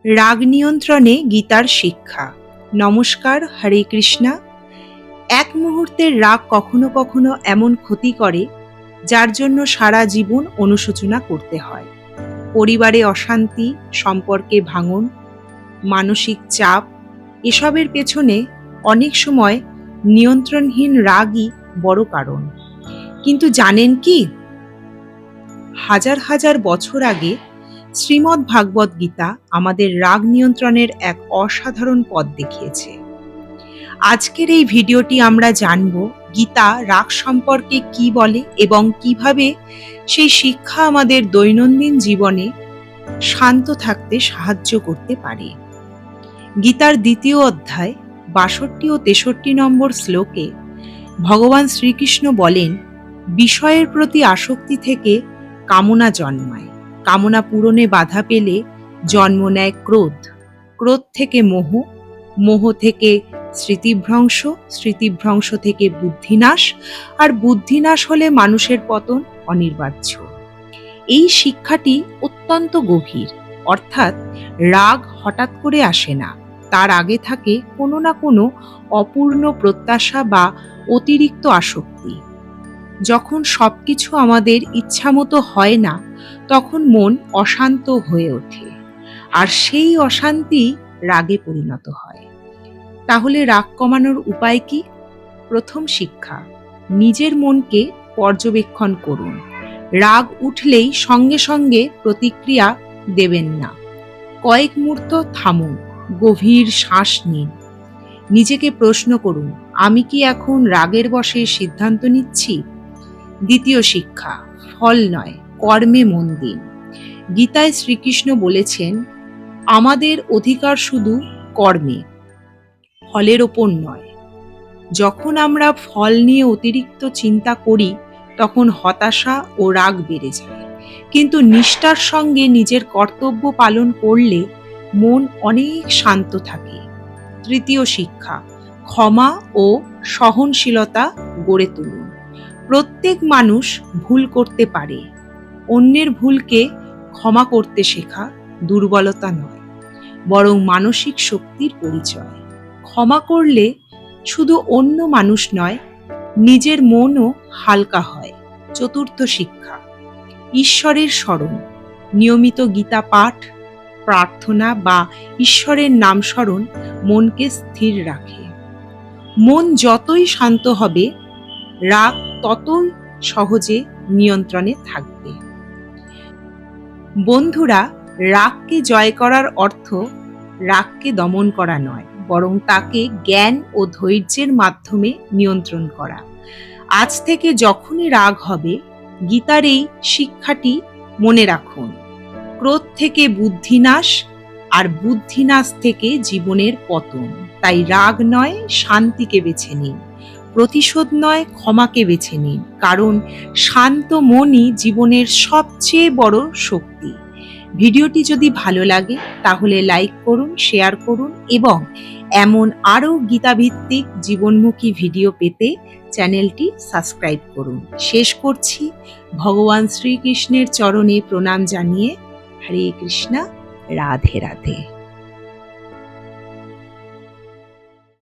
রাগ নিয়ন্ত্রণে গীতার শিক্ষা। নমস্কার, হরে কৃষ্ণা। এক মুহূর্তের রাগ কখনো কখনো এমন ক্ষতি করে যার জন্য সারা জীবন অনুশোচনা করতে হয়। পরিবারে অশান্তি, সম্পর্কে ভাঙন, মানসিক চাপ, এসবের পেছনে অনেক সময় নিয়ন্ত্রণহীন রাগই বড় কারণ। কিন্তু জানেন কি, হাজার হাজার বছর আগে শ্রীমদ্ ভাগবত গীতা আমাদের রাগ নিয়ন্ত্রণের এক অসাধারণ পথ দেখিয়েছে। আজকের এই ভিডিওটি আমরা জানব গীতা রাগ সম্পর্কে কি বলে এবং কিভাবে সেই শিক্ষা আমাদের দৈনন্দিন জীবনে শান্ত থাকতে সাহায্য করতে পারে। গীতার ২য় অধ্যায় ৬২ ও ৬৩ নম্বর শ্লোকে ভগবান শ্রীকৃষ্ণ বলেন, বিষয়ের প্রতি আসক্তি থেকে কামনা জন্মায়, কামনা পূরণে বাধা পেলে জন্ম নেয় ক্রোধ, ক্রোধ থেকে মোহ, মোহ থেকে স্মৃতিভ্রংশ, স্মৃতিভ্রংশ থেকে বুদ্ধিনাশ, আর বুদ্ধিনাশ হলে মানুষের পতন অনিবার্য। এই শিক্ষাটি অত্যন্ত গভীর, অর্থাৎ রাগ হঠাৎ করে আসে না, তার আগে থাকে কোনো না কোনো অপূর্ণ প্রত্যাশা বা অতিরিক্ত আসক্তি। যখন সবকিছু আমাদের ইচ্ছামতো হয় না, তখন মন অশান্ত হয়ে ওঠে, আর সেই অশান্তি রাগে পরিণত হয়। তাহলে রাগ কমানোর উপায় কি? প্রথম শিক্ষা, নিজের মনকে পর্যবেক্ষণ করুন। রাগ উঠলেই সঙ্গে সঙ্গে প্রতিক্রিয়া দেবেন না। কয়েক মুহূর্ত থামুন, গভীর শ্বাস নিন, নিজেকে প্রশ্ন করুন, আমি কি এখন রাগের বশে সিদ্ধান্ত নিচ্ছি? দ্বিতীয় শিক্ষা, ফল নয়, কর্মে মন দিন। গীতায় শ্রীকৃষ্ণ বলেছেন, আমাদের অধিকার শুধু কর্মে, ফলের ওপর নয়। যখন আমরা ফল নিয়ে অতিরিক্ত চিন্তা করি, তখন হতাশা ও রাগ বেড়ে যায়। কিন্তু নিষ্ঠার সঙ্গে নিজের কর্তব্য পালন করলে মন অনেক শান্ত থাকে। তৃতীয় শিক্ষা, ক্ষমা ও সহনশীলতা গড়ে তুলুন। প্রত্যেক মানুষ ভুল করতে পারে। অন্যের ভুলকে ক্ষমা করতে শেখা দুর্বলতা নয়, বরং মানসিক শক্তির পরিচয়। ক্ষমা করলে শুধু অন্য মানুষ নয়, নিজের মনও হালকা হয়। চতুর্থ শিক্ষা, ঈশ্বরের স্মরণ। নিয়মিত গীতা পাঠ, প্রার্থনা বা ঈশ্বরের নাম স্মরণ মনকে স্থির রাখে। মন যতই শান্ত হবে, রাগ ততই সহজে নিয়ন্ত্রণে থাকবে। বন্ধুরা, রাগকে জয় করার অর্থ রাগকে দমন করা নয়, বরং তাকে জ্ঞান ও ধৈর্যের মাধ্যমে নিয়ন্ত্রণ করা। আজ থেকে যখনই রাগ হবে, গীতার এই শিক্ষাটি মনে রাখুন। ক্রোধ থেকে বুদ্ধিনাশ, আর বুদ্ধিনাশ থেকে জীবনের পতন। তাই রাগ নয়, শান্তিকে বেছে নিন। প্রতিশোধ নয়, ক্ষমাকে বেছে নিন, কারণ শান্ত মনই জীবনের সবচেয়ে বড় শক্তি। ভিডিওটি যদি ভালো লাগে তাহলে লাইক করুন, শেয়ার করুন এবং এমন আরও গীতাভিত্তিক জীবনমুখী ভিডিও পেতে চ্যানেলটি সাবস্ক্রাইব করুন। শেষ করছি ভগবান শ্রীকৃষ্ণের চরণে প্রণাম জানিয়ে। হরে কৃষ্ণা, রাধে রাধে।